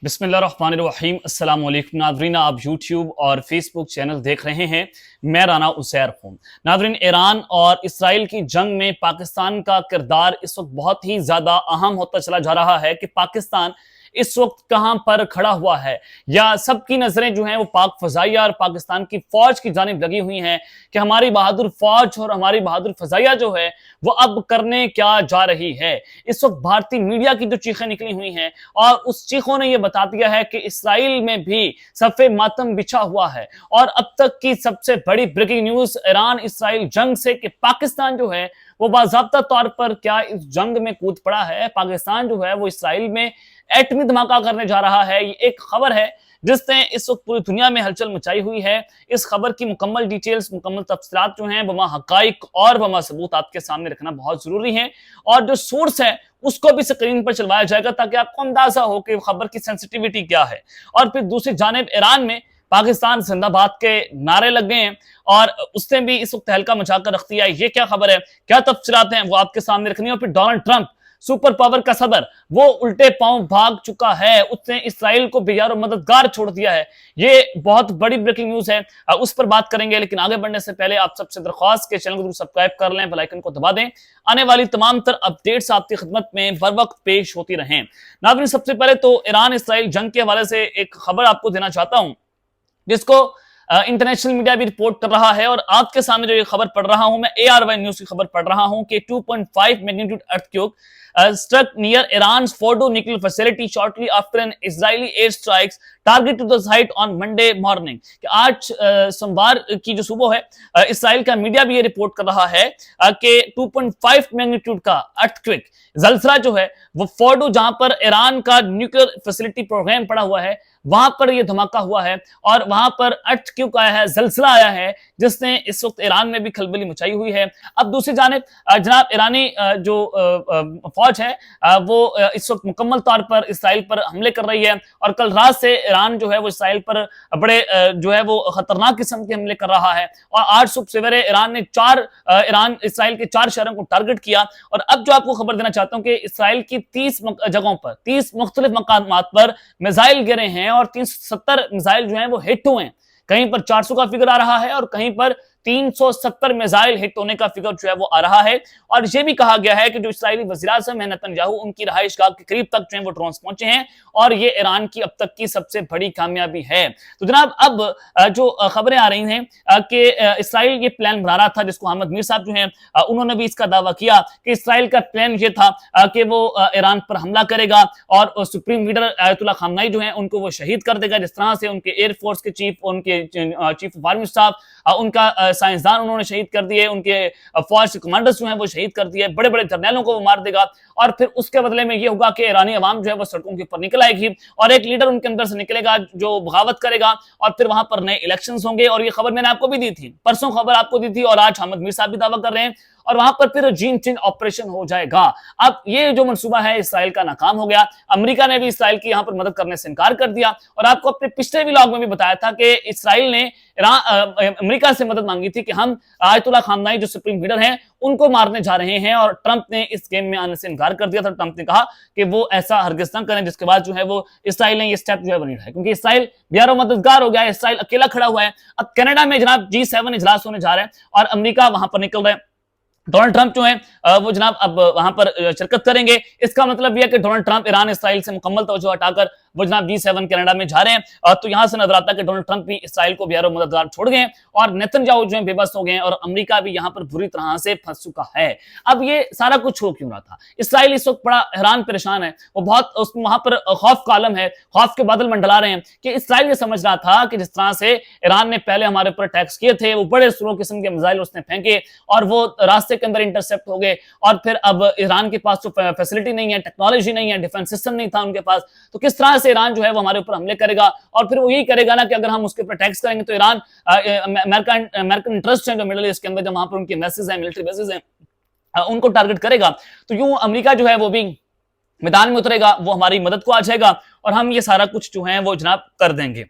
बिस्मिल्लाहिर्रहमानिर्रहीम अस्सलाम वालेकुम नाज़रीन, आप यूट्यूब और फेसबुक चैनल देख रहे हैं। मैं राना उसैर हूँ। नाज़रीन, ईरान और इसराइल की जंग में पाकिस्तान का किरदार इस वक्त बहुत ही ज़्यादा अहम होता चला जा रहा है कि पाकिस्तान इस वक्त कहां पर खड़ा हुआ है, या सबकी नजरें जो हैं वो पाक फजाइया और पाकिस्तान की फौज की जानिब लगी हुई हैं कि हमारी बहादुर फौज और हमारी बहादुर फजाइया जो है वो अब करने क्या जा रही है। इस वक्त भारतीय मीडिया की जो चीखें निकली हुई हैं और उस चीखों ने यह बता दिया है कि इसराइल में भी सफ़े मातम बिछा हुआ है। और अब तक की सबसे बड़ी ब्रेकिंग न्यूज ईरान इसराइल जंग से कि पाकिस्तान जो है वो बाज़ाब्ता तौर पर क्या इस जंग में कूद पड़ा है। पाकिस्तान जो है वो इसराइल में एटमी धमाका करने जा रहा है। ये एक खबर है जिसने इस वक्त पूरी दुनिया में हलचल मचाई हुई है। इस खबर की मुकम्मल डिटेल्स, मुकम्मल तफसीलात जो हैं बमा हकाइक और बमा सबूत आपके सामने रखना बहुत जरूरी है। और जो सोर्स है उसको भी स्क्रीन पर चलवाया जाएगा ताकि आपको अंदाजा हो कि खबर की सेंसिटिविटी क्या है। और फिर दूसरी जानिब ईरान में पाकिस्तान जिंदाबाद के नारे लग गए हैं और उसने भी इस वक्त तहलका मचाकर रख दिया है। ये क्या खबर है, क्या तफसीलात हैं, वो आपके सामने रखनी है। और फिर डोनाल्ड ट्रंप, सुपर पावर का सदर, वो उल्टे पांव भाग चुका है। उसने इसराइल को बेयार और मददगार छोड़ दिया है। ये बहुत बड़ी ब्रेकिंग न्यूज है, उस पर बात करेंगे। लेकिन आगे बढ़ने से पहले आप सबसे दरख्वास्त के चैनल को सब्सक्राइब कर लें, बेल आइकन को दबा दें। आने वाली तमाम तर अपडेट्स आपकी खिदमत में बर वक्त पेश होती रहें। नाज़रीन, सबसे पहले तो ईरान इसराइल जंग के हवाले से एक खबर आपको देना चाहता हूं जिसको इंटरनेशनल मीडिया भी रिपोर्ट कर रहा है। और आपके सामने जो ये खबर पढ़ रहा हूं मैं, ARY न्यूज की खबर पढ़ रहा हूं कि 2.5 magnitude earthquake struck near Iran's Fordo nuclear facility shortly after an Israeli airstrikes target to the site on Monday morning। आज सोमवार की जो सुबह है, इसराइल का मीडिया भी ये रिपोर्ट कर रहा है कि 2.5 मैग्नीट्यूड का अर्थक्वेक जलसला जो है वो फोर्डो, जहां पर ईरान का न्यूक्लियर फैसिलिटी प्रोग्राम पड़ा हुआ है, वहां पर यह धमाका हुआ है और वहां पर अर्थक्वेक आया है, जलसला आया है, जिसने इस वक्त ईरान में भी खलबली मचाई हुई है। अब दूसरी जानिब जनाब ईरानी जो फौज है वो इस वक्त मुकम्मल तौर पर इसराइल पर हमले कर रही है। और कल रात से ईरान जो है वो इसराइल पर बड़े जो है वो खतरनाक किस्म के हमले कर रहा है। और आज सुबह सवेरे ईरान ने इसराइल के 4 शहरों को टारगेट किया। और अब जो आपको खबर देना चाहता हूं कि इसराइल की 30 जगहों पर 30 मुख्तलिफ मकामात पर मिसाइल गिरे हैं और 370 मिसाइल जो है वो हिट हुए हैं। कहीं पर 400 का फिगर आ रहा है और कहीं पर 370 मिसाइल हिट होने का फिगर जो है वो आ रहा है। और यह भी कहा गया है कि जो इस्राएली वज़ीर-ए-आज़म है नेतन्याहू, उनकी रहायशगाह के करीब तक जो है वो ड्रोन्स पहुंचे हैं और ये ईरान की अब तक की सबसे बड़ी कामयाबी है। तो जनाब अब जो खबरें आ रही हैं कि इसराइल ये प्लान बना रहा था, जिसको अहमद मीर साहब जो हैं उन्होंने भी इसका दावा किया कि इसराइल का प्लान ये था कि वो ईरान पर हमला करेगा और सुप्रीम लीडर आयतुल्लाह खामनाई जो है उनको वो शहीद कर देगा। जिस तरह से उनके एयरफोर्स के चीफ, उनके चीफ ऑफ आर्मी स्टाफ, उनका साइंसदान उन्होंने शहीद कर दिए, उनके फौज के कमांडर्स जो हैं वो शहीद कर दिए, बड़े बड़े जर्नैलों को वो मार देगा। और फिर उसके बदले में ये होगा कि ईरानी अवाम जो है वो सड़कों के ऊपर निकल आएगी और एक लीडर उनके अंदर से निकलेगा जो बगावत करेगा और फिर वहां पर नए इलेक्शंस होंगे। और ये खबर मैंने आपको भी दी थी, परसों खबर आपको दी थी और आज अहमद मीर साहब भी दावा कर रहे हैं। और वहां पर फिर जीन चिन ऑपरेशन हो जाएगा। अब ये जो मंसूबा है इसराइल का नाकाम हो गया। अमेरिका ने भी इसराइल की यहां पर मदद करने से इनकार कर दिया। और आपको अपने पिछले व्लॉग में भी बताया था कि इसराइल ने अमेरिका से मदद मांगी थी कि हम आयतुल्लाह खामनाई जो सुप्रीम लीडर हैं उनको मारने जा रहे हैं, और ट्रंप ने इस गेम में आने से इनकार कर दिया था। ट्रंप ने कहा कि वो ऐसा हरगिज़ न करें, जिसके बाद जो है वो इसराइल ने ये स्टेप जो है बनी है, क्योंकि इसराइल बियारो मददगार हो गया है, इसराइल अकेला खड़ा हुआ है। अब कनाडा में जनाब G7 इजलास होने जा रहे हैं और अमेरिका वहां पर निकल रहे हैं। डोनाल्ड ट्रंप जो है वो जनाब अब वहां पर शिरकत करेंगे। इसका मतलब यह है कि डोनाल्ड ट्रंप ईरान इसराइल से मुकम्मल तवज्जो हटाकर वो जनाब G7 कनाडा में जा रहे हैं। तो यहां से नजर आता है कि डोनाल्ड ट्रंप भी इसराइल को बियारो मददगार छोड़ गए और नेतन्याहू जो है बेबस हो गए हैं और अमेरिका भी यहां पर बुरी तरह से फंस चुका है। अब ये सारा कुछ हो क्यों रहा था? इसराइल इस वक्त बड़ा हैरान परेशान है, वो बहुत वहां पर खौफ का आलम है, खौफ के बादल मंडला रहे हैं कि इसराइल ये समझ रहा था कि जिस तरह से ईरान ने पहले हमारे ऊपर अटैक्स किए थे, वो बड़े स्लो किस्म के मिसाइल उसने फेंके और वो रास्ते के अंदर इंटरसेप्ट हो गए और फिर अब ईरान के पास तो फैसिलिटी नहीं है, टेक्नोलॉजी नहीं है, डिफेंस सिस्टम नहीं था उनके पास, तो किस तरह से ईरान जो है वो हमारे ऊपर हमले करेगा। और फिर वो यही करेगा ना कि अगर हम उसके ऊपर अटैक्स करेंगे तो ईरान अमेरिकन इंटरेस्ट है जो मिडिल ईस्ट के अंदर, जो वहां पर उनके बेसिस हैं, मिलिट्री बेसिस हैं, उनको टारगेट करेगा। तो यूं अमेरिका जो है वो भी मैदान में उतरेगा, वो हमारी मदद को आ जाएगा और हम ये सारा कुछ जो है वो जनाब कर देंगे।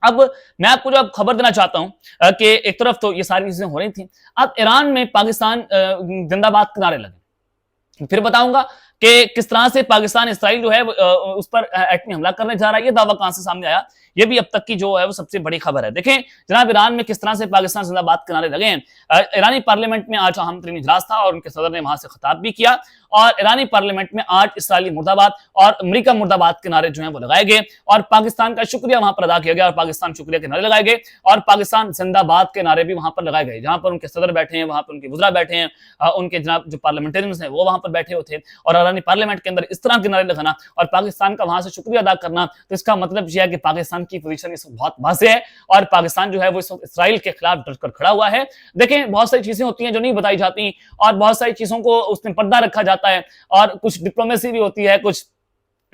अब मैं आपको जो खबर देना चाहता हूं कि एक तरफ तो ये सारी चीजें हो रही थी, अब ईरान में पाकिस्तान जिंदाबाद के नारे लगे। फिर बताऊंगा कि किस तरह से पाकिस्तान इसराइल जो है उस पर एटमी हमला करने जा रहा है। ये दावा कहां से सामने आया, ये भी अब तक की जो है वो सबसे बड़ी खबर है। देखें जनाब, ईरान में किस तरह से पाकिस्तान जिंदाबाद के नारे लगे हैं। ईरानी पार्लियामेंट में आज अहम तरीन इजलास था और उनके सदर ने वहां से खिताब भी किया और ईरानी पार्लियामेंट में आज इसराइली मुर्दाबाद और अमेरिका मुर्दाबाद के नारे जो हैं वो लगाए गए और पाकिस्तान का शुक्रिया वहां पर अदा किया गया और पाकिस्तान शुक्रिया के नारे लगाए गए और पाकिस्तान जिंदाबाद के नारे भी वहां पर लगाए गए। जहां पर उनके सदर बैठे हैं, वहां पर उनके वज़रा बैठे हैं, उनके जनाब जो पार्लियामेंटेरियंस हैं वो वहां पर बैठे हुए थे और ईरानी पार्लियामेंट के अंदर इस तरह के नारे लगाना और पाकिस्तान का वहां से शुक्रिया अदा करना, तो इसका मतलब यह है कि पाकिस्तान की पोजीशन इस वक्त बहुत वाज़ेह है और पाकिस्तान जो है वो इस वक्त इसराइल के खिलाफ डटकर खड़ा हुआ है। देखें बहुत सारी चीजें होती हैं जो नहीं बताई जाती और बहुत सारी चीजों को उसमें पर्दा रखा जाता है और कुछ डिप्लोमेसी भी होती है, कुछ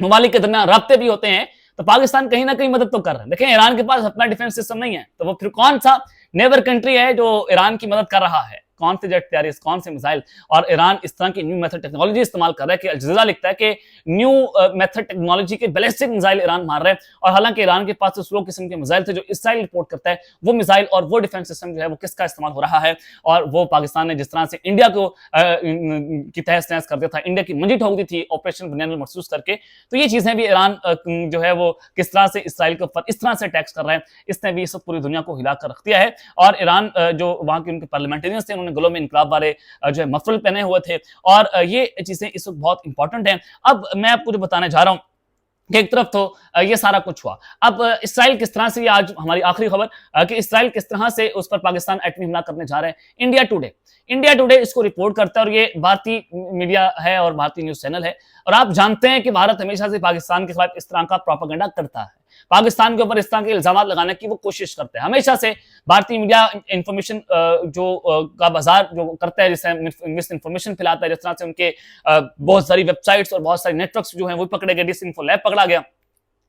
ममालिक के दरमियान राब्ते भी होते हैं। तो पाकिस्तान कहीं ना कहीं मदद तो कर रहा है। देखें ईरान के पास अपना डिफेंस सिस्टम नहीं है, तो वो फिर कौन सा नेबर कंट्री है जो ईरान की मदद कर रहा है, कौन से जेट तैयारी, कौन से मिसाइल, और ईरान इस तरह की न्यू मेथड टेक्नोलॉजी इस्तेमाल कर रहा है कि अल जज़ीरा लिखता है कि न्यू मेथड टेक्नोलॉजी के बैलिस्टिक मिसाइल ईरान मार रहे हैं और हालांकि ईरान के पास तो स्लो किस्म के मिसाइल थे जो इसराइल रिपोर्ट करता है, वो मिसाइल और वो डिफेंस सिस्टम जो है वो किसका इस्तेमाल हो रहा है और वो पाकिस्तान ने जिस तरह से इंडिया को की तहस नहस कर दिया था, इंडिया की मंजी ठोक दी थी ऑपरेशन बुनियाद महसूस करके, तो ये चीजें भी ईरान जो है वो किस तरह से इसराइल के ऊपर इस तरह से अटैक्स कर रहे हैं, इसने भी सब पूरी दुनिया को हिला कर रख दिया है। और ईरान जो वहां के उनके पार्लियामेंटेरियंस थे उन्होंने गलों में इनकलाब वाले जो है मफरल पहने हुए थे और ये चीजें इस वक्त बहुत इंपॉर्टेंट हैं। अब मैं आपको जो बताने जा रहा हूं कि एक तरफ तो ये सारा कुछ हुआ, अब इसराइल किस तरह से, ये आज हमारी आखिरी खबर कि इसराइल किस तरह से उस पर पाकिस्तान एटमी हमला करने जा रहे हैं। इंडिया टुडे इसको रिपोर्ट करता है और ये भारतीय मीडिया है और भारतीय न्यूज चैनल है और आप जानते हैं कि भारत हमेशा से पाकिस्तान के खिलाफ इस तरह का प्रोपेगेंडा करता है, पाकिस्तान के ऊपर इस तरह के इल्जाम लगाने की वो कोशिश करते हैं। हमेशा से भारतीय मीडिया इंफॉर्मेशन का बाजार जो करता है, जिससे मिस इंफॉर्मेशन फैलाता है, जिस तरह से उनके बहुत सारी वेबसाइट्स और बहुत सारे नेटवर्क्स जो हैं वो पकड़े गए, डिसइंफो लैब पकड़ा गया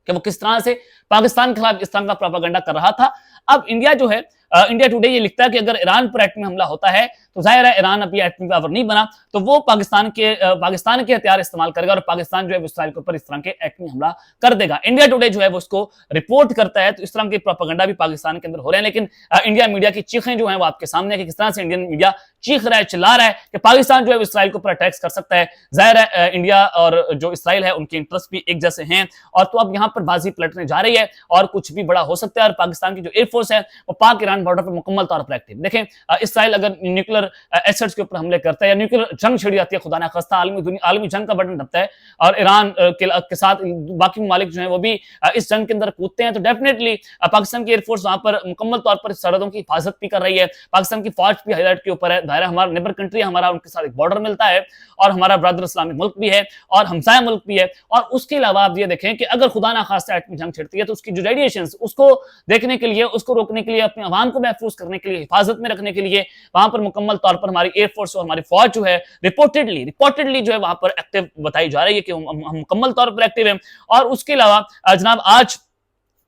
कि वो किस तरह से पाकिस्तान के खिलाफ इस तरह का प्रोपेगेंडा कर रहा था। अब इंडिया जो है इंडिया टुडे ये लिखता है कि अगर ईरान पर एटमी हमला होता है तो जाहिर है ईरान अभी एटमी पावर नहीं बना तो वो पाकिस्तान के हथियार इस्तेमाल करेगा और पाकिस्तान जो है इसराइल के ऊपर इस तरह के एटमी हमला कर देगा। इंडिया टुडे जो है वो उसको रिपोर्ट करता है, तो इस तरह के प्रोपेगेंडा भी पाकिस्तान के अंदर हो रहे हैं। लेकिन इंडिया मीडिया की चीखें जो है वो आपके सामने है कि किस तरह से इंडियन मीडिया चीख रहा है, चिल्ला रहा है कि पाकिस्तान जो है इसराइल के ऊपर अटैक्स कर सकता है। जाहिर है इंडिया और जो इसराइल है उनके इंटरेस्ट भी एक जैसे हैं और तो अब यहाँ पर बाजी पलटने जा रही है और कुछ भी बड़ा हो सकता है। और पाकिस्तान की जो एयरफोर्स है वो पाक ईरान बॉर्डर पर मुकम्मल तौर पर एक्टिव। देखें इसराइल अगर न्यूक्लियर एसेट्स के ऊपर हमले करता है या न्यूक्लियर जंग छिड़ जाती है, खुदा ना खास्ता आलमी जंग का बटन दबता है और ईरान के साथ बाकी ममालिक जो है वो भी इस जंग के अंदर कूदते हैं, तो डेफिनेटली पाकिस्तान की एयरफोर्स वहां पर मुकम्मल तौर पर सरहदों की हिफाजत भी कर रही है। पाकिस्तान की फौज भी हाई अलर्ट के ऊपर है। दायरा हमारा नेबर कंट्री, हमारा उनके साथ एक बॉर्डर मिलता है और हमारा ब्रदर इस्लामिक मुल्क भी है और हमसाया मुल्क भी है। और उसके अलावा आप ये देखें कि अगर खुदा ना खास्ता एटमी जंग छिड़ती है तो उसकी जो रेडिएशन उसको देखने के लिए, उसको रोकने के लिए, अपने अवाम को महफूज करने के लिए, हिफाजत में रखने के लिए वहां पर मुकम्मल तौर पर हमारी एयरफोर्स और हमारी फौज जो है रिपोर्टेडली जो है वहां पर एक्टिव बताई जा रही है कि हम मुकम्मल तौर पर एक्टिव हैं। और उसके अलावा जनाब आज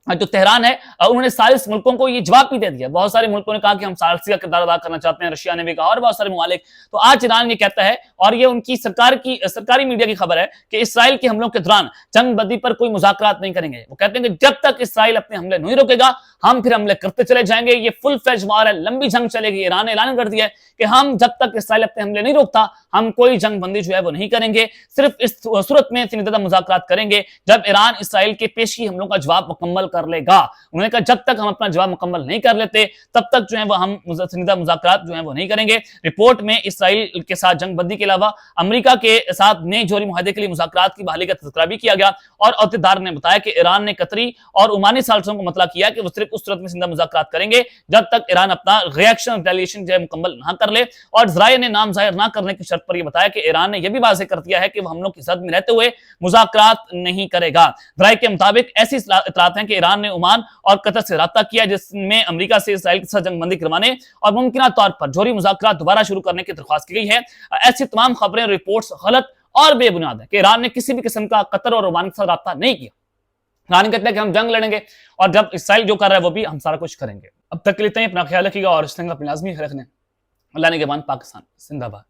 जो तेहरान है उन्होंने सालिस मुल्कों को ये जवाब भी दे दिया। बहुत सारे मुल्कों ने कहा कि हम सालिसी का किरदार अदा करना चाहते हैं, रशिया ने भी कहा और बहुत सारे ममालिक। तो आज ईरान ये कहता है और ये उनकी सरकारी मीडिया की खबर है कि इसराइल के हमलों के दौरान जंग बंदी पर कोई मुज़ाकरात नहीं करेंगे। वो कहते हैं कि जब तक इसराइल अपने हमले नहीं रोकेगा हम फिर हमले करते चले जाएंगे। ये फुल फ्लेज वॉर है, लंबी जंग चलेगी। ईरान ने ऐलान कर दिया है कि हम जब तक इसराइल अपने हमले नहीं रोकता हम कोई जंग बंदी जो है वो नहीं करेंगे, सिर्फ इस सूरत में सिनिदा मुज़ाकरात करेंगे जब ईरान इसराइल के पेशी हमलों का जवाब मुकम्मल कर लेगा। उन्होंने कहा जब तक हम अपना जवाब मुकम्मल नहीं कर लेते तब तक जो है वो हम सिनिदा मुज़ाकरात जो है वो नहीं करेंगे। रिपोर्ट में इसराइल के साथ जंग बंदी के अलावा अमेरिका के साथ नए जोहरी मुआहदे के लिए मुज़ाकरात की बहाली का तज़किरा भी किया गया और अहदेदार ने बताया कि ईरान ने कतरी और ओमानी सालिसों को मतला किया कि वो सिर्फ उस सूरत में सिनिदा मुज़ाकरात करेंगे जब तक ईरान अपना रिएक्शन रिटेलिएशन जो है मुकम्मल ना कर ले। और ज़राए ने नाम जाहिर ना करने की शर्त पर यह बताया कि ईरान ने यह भी वाज़ेह कर दिया है कि वह हमलों की जद में रहते हुए मुज़ाकरात नहीं करेगा। ज़राए के मुताबिक ऐसी इतलात हैं कि ईरान ने ओमान और कतर से राब्ता किया जिसमें अमेरिका से इसराइल के साथ जंगबंदी करवाने और मुमकिन तौर पर जोहरी मुज़ाकरात दोबारा शुरू करने की दरख्वास्त की गई है। ऐसी तमाम खबरें रिपोर्ट्स गलत और बेबुनियाद है कि ईरान ने किसी भी किस्म का कतर और ओमान के साथ राब्ता नहीं किया। ईरान कहते हैं कि हम जंग लड़ेंगे और जब इसराइल जो कर रहा है वो भी हम सारा कुछ करेंगे। अब तक के लिए अपना ख्याल रखिएगा और इस अपनी लाजमी रखने। अल्लाह ने के बाद पाकिस्तान जिंदाबाद।